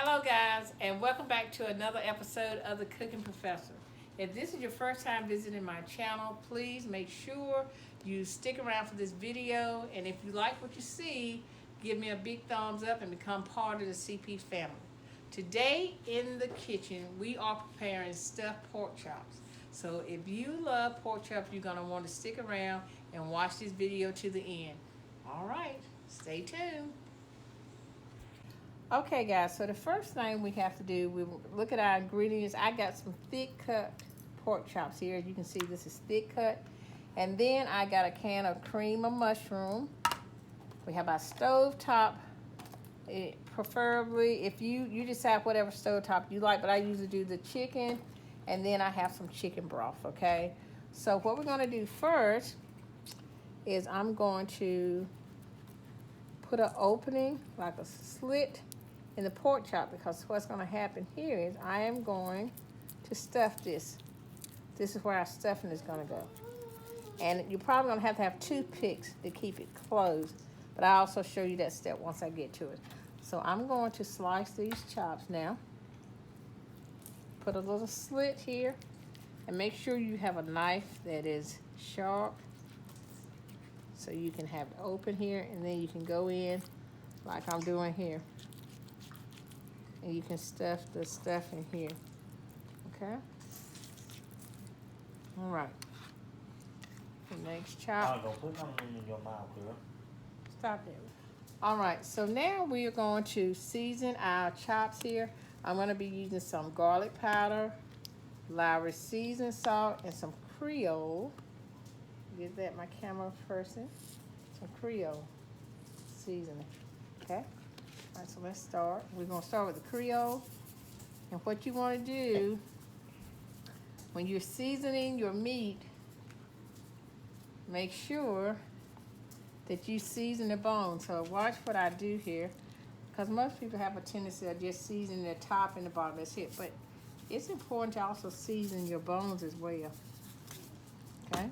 Hello guys, and welcome back to another episode of The Cooking Professor. If this is your first time visiting my channel, please make sure you stick around for this video, and if you like what you see, give me a big thumbs up and become part of the CP family. Today in the kitchen, we are preparing stuffed pork chops. So if you love pork chops, you're going to want to stick around and watch this video to the end. All right, stay tuned. Okay guys, so the first thing we have to do, we look at our ingredients. I got some thick cut pork chops here. As you can see, this is thick cut. And then I got a can of cream of mushroom. We have our stove top. Preferably, if you decide whatever stove top you like, but I usually do the chicken, and then I have some chicken broth, okay? So what we're gonna do first is I'm going to put an opening, like a slit, in the pork chop, because what's going to happen here is I am going to stuff this. This is where our stuffing is going to go. And you're probably going to have toothpicks to keep it closed, but I'll also show you that step once I get to it. So I'm going to slice these chops now. Put a little slit here, and make sure you have a knife that is sharp so you can have it open here, and then you can go in like I'm doing here. And you can stuff the stuff in here, okay? All right. The next chop. Don't put something in your mouth, girl. Stop there. All right, so now we are going to season our chops here. I'm gonna be using some garlic powder, Lowry seasoned salt, and some Creole. Get that, my camera person. Some Creole seasoning, okay? All right, so let's start. We're gonna start with the Creole. And what you wanna do, when you're seasoning your meat, make sure that you season the bone. So watch what I do here, because most people have a tendency of just seasoning the top and the bottom, that's it. But it's important to also season your bones as well, okay?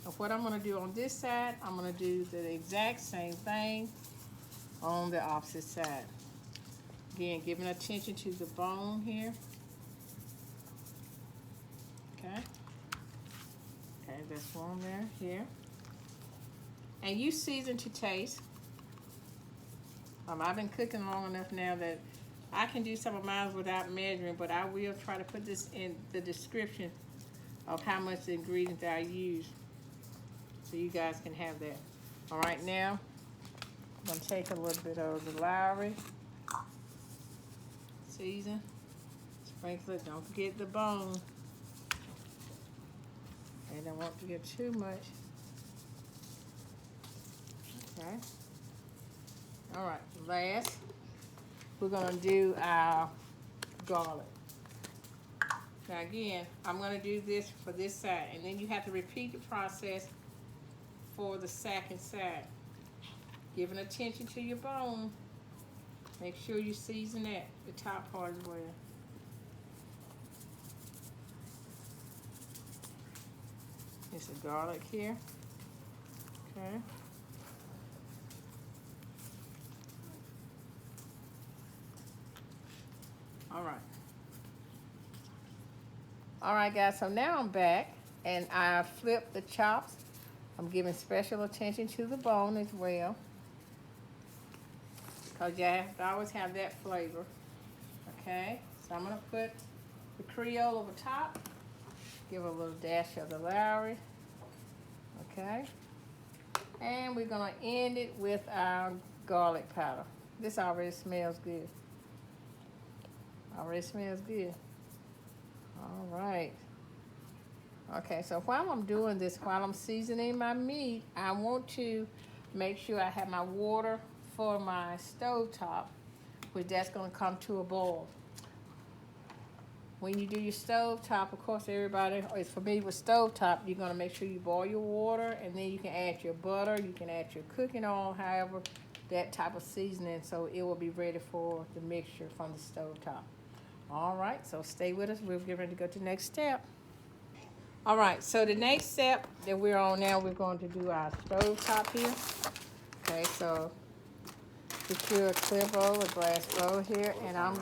So what I'm gonna do on this side, I'm gonna do the exact same thing on the opposite side. Again, giving attention to the bone here. Okay. Okay, that's one there, here. And you season to taste. I've been cooking long enough now that I can do some of mine without measuring, but I will try to put this in the description of how much the ingredients I use, so you guys can have that. All right, now I'm gonna take a little bit of the Lowry season, sprinkle it. Don't forget the bone, and don't want to get too much. Okay. All right. Last, we're gonna do our garlic. Now again, I'm gonna do this for this side, and then you have to repeat the process for the second side. Giving attention to your bone. Make sure you season that, the top part as well. There's the garlic here. Okay. All right. All right, guys, so now I'm back, and I flipped the chops. I'm giving special attention to the bone as well, because you have to always have that flavor. Okay, so I'm gonna put the Creole over top, give a little dash of the Lowry. Okay, and we're gonna end it with our garlic powder. This already smells good. Already smells good. All right. Okay, so while I'm doing this, while I'm seasoning my meat, I want to make sure I have my water for my stovetop, which that's gonna come to a boil. When you do your stovetop, of course everybody is familiar with stovetop, you're gonna make sure you boil your water, and then you can add your butter, you can add your cooking oil, however, that type of seasoning, so it will be ready for the mixture from the stovetop. All right, so stay with us. We're getting ready to go to the next step. All right, so the next step that we're on now, we're going to do our stovetop here. Okay, so secure a clear bowl, a glass bowl here, and I'm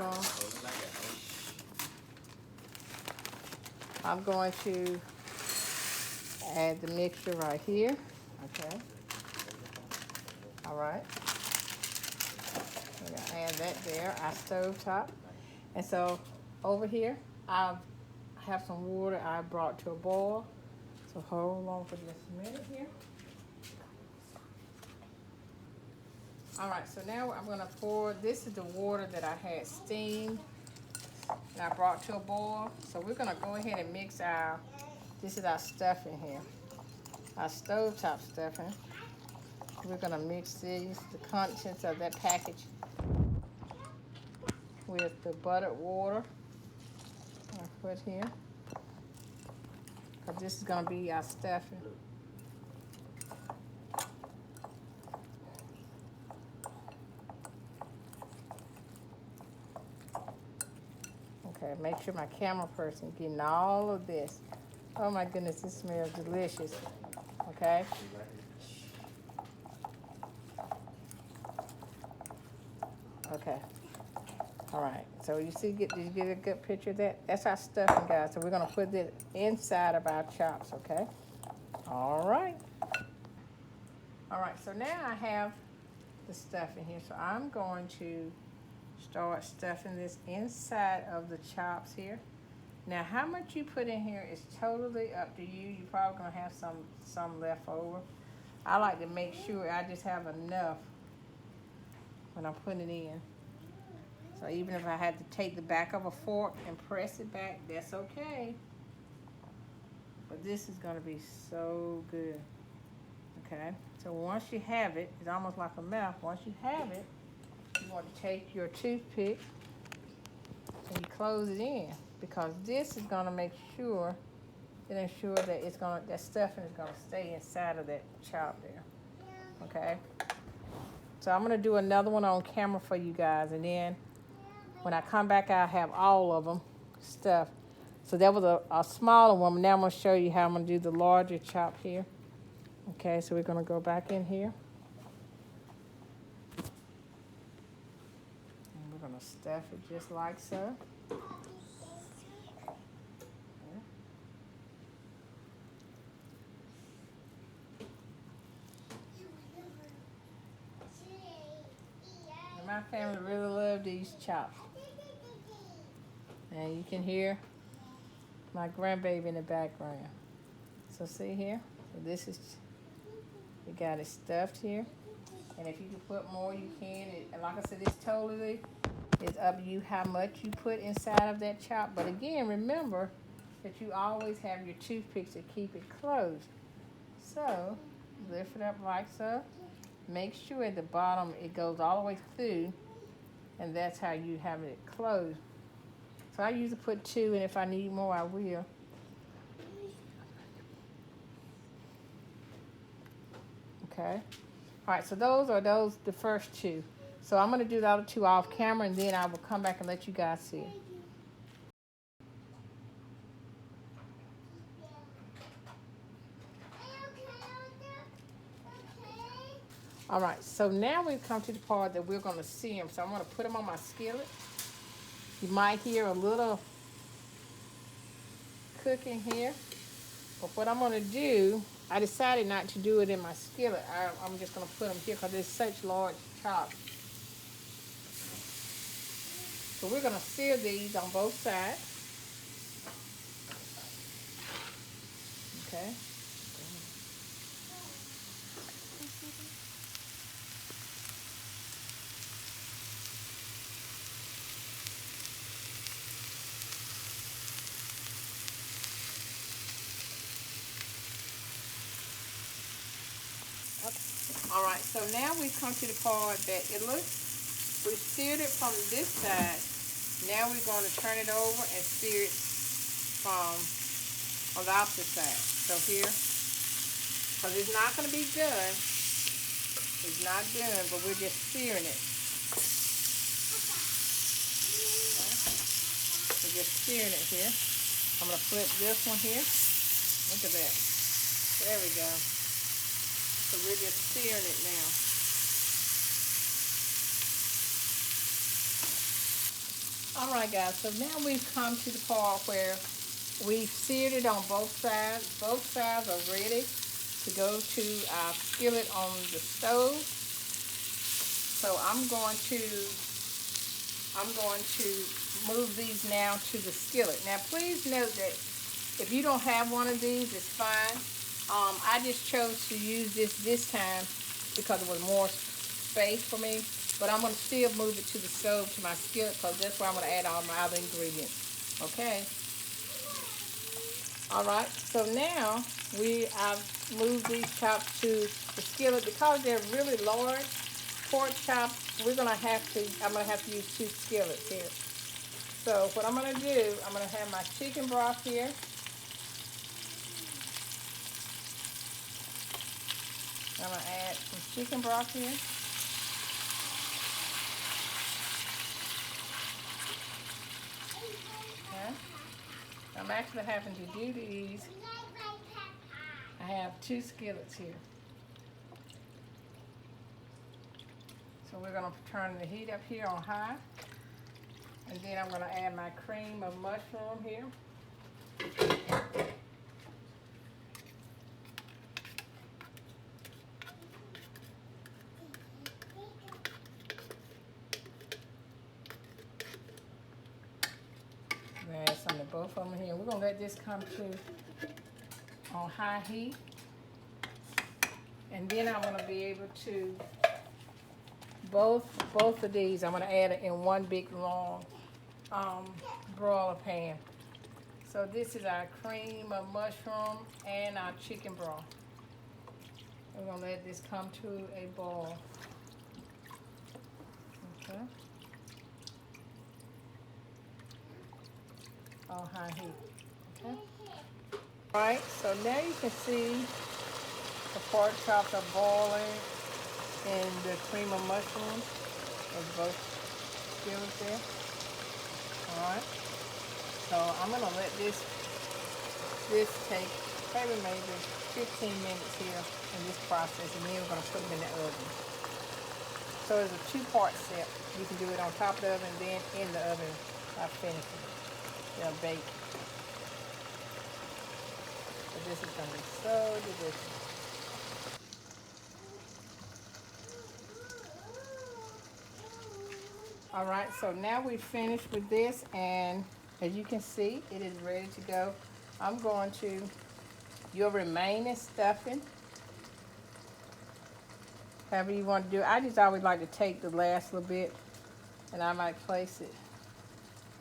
going to add the mixture right here. Okay. All right. I'm gonna add that there. I stove top, and so over here I have some water I brought to a boil. So hold on for just a minute here. All right, so now I'm gonna pour, this is the water that I had steamed and I brought to a boil. So we're gonna go ahead and mix this is our stuffing here, our stovetop stuffing. We're gonna mix the contents of that package with the buttered water. I put here, because this is gonna be our stuffing. Okay, make sure my camera person getting all of this. Oh my goodness, this smells delicious. Okay. Okay. All right. So you see, did you get a good picture of that? That's our stuffing, guys. So we're gonna put it inside of our chops. Okay. All right. All right. So now I have the stuffing here. So I'm going to start stuffing this inside of the chops here. Now, how much you put in here is totally up to you. You're probably gonna have some left over. I like to make sure I just have enough when I'm putting it in. So even if I had to take the back of a fork and press it back, that's okay. But this is gonna be so good. Okay, so once you have it, it's almost like a mouth. Once you have it, you want to take your toothpick and you close it in, because this is gonna make sure, it ensure that that stuffing is gonna stay inside of that chop there. Okay. So I'm gonna do another one on camera for you guys, and then when I come back, I'll have all of them stuffed. So that was a smaller one. Now I'm gonna show you how I'm gonna do the larger chop here. Okay, so we're gonna go back in here. And we're gonna stuff it just like so. And my family really love these chops. And you can hear my grandbaby in the background. So see here, so this is, we got it stuffed here. And if you can put more, you can. And like I said, it's up to you how much you put inside of that chop. But again, remember that you always have your toothpicks to keep it closed. So lift it up like so. Make sure at the bottom it goes all the way through, and that's how you have it closed. So I usually put 2, and if I need more, I will. Okay. All right, so those are the first 2. So I'm going to do the other 2 off camera, and then I will come back and let you guys see it. All right, so now we've come to the part that we're going to sear them. So I'm going to put them on my skillet. You might hear a little cooking here. But what I'm going to do, I decided not to do it in my skillet. I'm just going to put them here because it's such large chops. So we're going to sear these on both sides. Okay. All right, so now we've come to the part that we've seared it from this side. Now we're going to turn it over and sear it from on the opposite side. So here, because it's not going to be done. It's not done, but we're just searing it. Okay. We're just searing it here. I'm going to flip this one here. Look at that. There we go. So we're just searing it now. All right, guys, so now we've come to the part where we've seared it on both sides. Both sides are ready to go to our skillet on the stove. So I'm going to move these now to the skillet. Now, please note that if you don't have one of these, it's fine. I just chose to use this time because it was more space for me. But I'm going to still move it to the stove, to my skillet, because that's where I'm going to add all my other ingredients. Okay. All right. So now I've moved these chops to the skillet because they're really large. Pork chops, I'm going to have to use 2 skillets here. So what I'm going to do, I'm going to have my chicken broth here. I'm going to add some chicken broth here. Okay. I'm actually having to do these. I have 2 skillets here. So we're going to turn the heat up here on high. And then I'm going to add my cream of mushroom here. I'm going to add some of both of them here. We're going to let this come to on high heat. And then I'm going to be able to both of these, I'm going to add it in one big long broiler pan. So this is our cream of mushroom and our chicken broth. We're going to let this come to a boil. Okay. On high heat. Okay. All right, so now you can see the pork chops are boiling in the cream of mushroom of both skillets there. Alright. So I'm gonna let this take maybe 15 minutes here in this process, and then we're gonna put them in the oven. So it's a 2-part step. You can do it on top of the oven and then in the oven after finishing. They'll bake. But this is gonna be so delicious. All right, so now we've finished with this, and as you can see, it is ready to go. I'm going to, your remaining stuffing, however you want to do it. I just always like to take the last little bit, and I might place it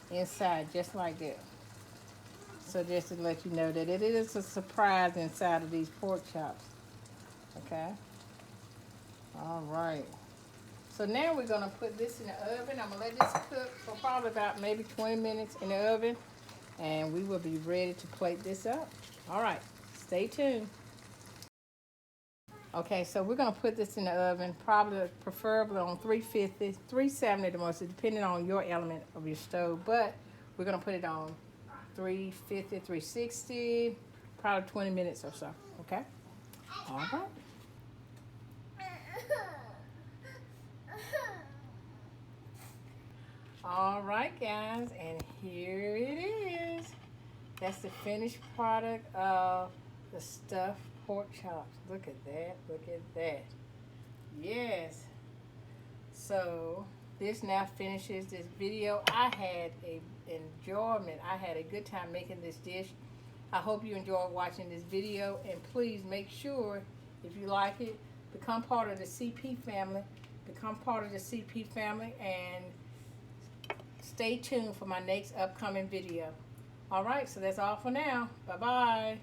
inside just like that. So just to let you know that it is a surprise inside of these pork chops. Okay? All right. So now we're going to put this in the oven. I'm going to let this cook for probably about maybe 20 minutes in the oven. And we will be ready to plate this up. All right, stay tuned. Okay, so we're going to put this in the oven, preferably on 350, 370 the most, depending on your element of your stove. But we're going to put it on 350, 360, probably 20 minutes or so. Okay? All right. All right, guys, and here it is. That's the finished product of the stuffed pork chops. Look at that, look at that. Yes. So this now finishes this video. I had a good time making this dish. I hope you enjoyed watching this video, and please make sure, if you like it, become part of the CP family. And stay tuned for my next upcoming video. All right, so that's all for now. Bye-bye.